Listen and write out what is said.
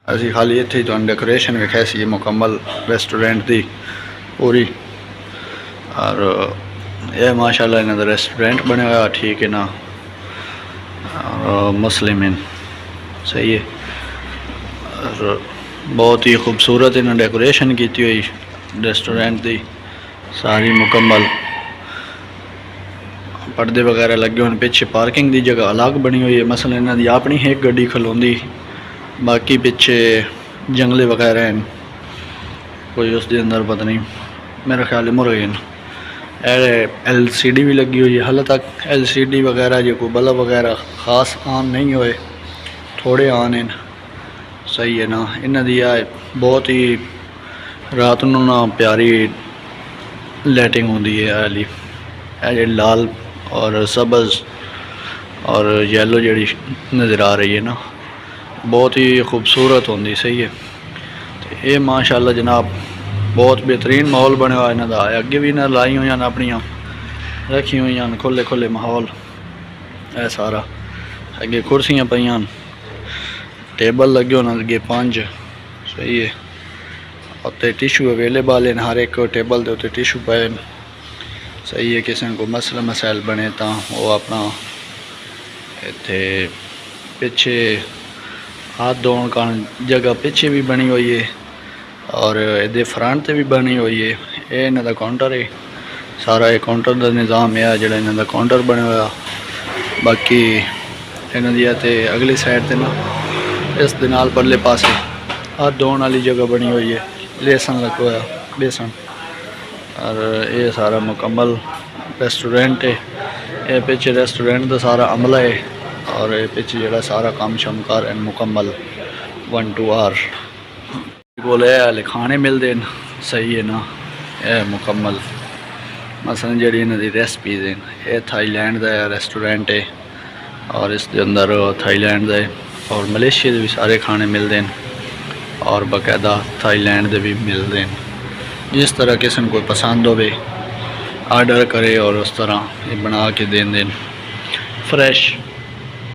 असी खाली इत्थे ही तुहानू डेकोरेशन वेखिया सी मुकम्मल रेस्टोरेंट की पूरी। और यह माशाल्लाह इन्हां दा रेस्टोरेंट बने हुआ ठीक है ना, मुस्लिम इन सही है। और बहुत ही खूबसूरत इन्हें डेकोरेशन की हुई रेस्टोरेंट की सारी मुकम्मल। पर्दे वगैरह लगे हुए, पिछे पार्किंग की जगह अलग बनी हुई है। मसलन इन्हां दी अपनी एक गड्डी खलोंदी, बाकी पिछे जंगले वगैरह हैं कोई, उसके अंदर पता नहीं मेरा ख्याल है मुर्गे हैं। LCD भी लगी हुई है। हाल तक LCD वगैरह जो कोई बल्ब वगैरह ख़ास ऑन नहीं हुए, थोड़े ऑन हैं सही है ना। इन्हां दी बहुत ही रात नूं ना प्यारी लाइटिंग होंदी है। वाली लाल और सब्ज़ और येलो जी नज़र आ रही है ना, बहुत ही खूबसूरत होंदी सही है। तो ये माशाल्लाह जनाब बहुत बेहतरीन माहौल बने हुआ इन्हां दा। अगे भी इन्हें लाई हुई अपनी रखी हुई खुले खुले माहौल है सारा। अगे कुर्सियाँ पईयां, टेबल लगे होने अगे 5 सही है। उत्ते टिशू अवेलेबल हैं, हर एक टेबल के उत्ते टिशू पे सही है। किसी को मसला मसाइल बने तो वो अपना इत्थे पिछे हाथ धोने का जगह पिछे भी बनी हुई है और ये फ्रंट भी बनी हुई है। ये इन्हां दा काउंटर है सारा, ये काउंटर का निज़ाम है जो इन्हां दा काउंटर बने हुआ। बाकी इन्हां दी ते अगली साइड ते ना इस दे नाल परले पासे हाथ धोने वाली जगह बनी हुई है, बेसन लगा हुआ बेसन। और ये सारा मुकम्मल रेस्टोरेंट है। ये पिछे रेस्टोरेंट का सारा अमला है और ये पिछे जो सारा काम शमकार एंड मुकम्मल 1 2 आर बोले हाले खाने मिलते हैं सही है ना। यह मुकम्मल मसलन जी इन्होंने रेसिपीज़ हैं, ये थाईलैंड का रेस्टोरेंट है और इसके अंदर थाईलैंड के और मलेशिया के भी सारे खाने मिलते हैं और बाकायदा थाईलैंड के भी मिलते हैं। जिस तरह किसी को पसंद हो आर्डर करे और उस तरह ये बना के दें फ्रेश।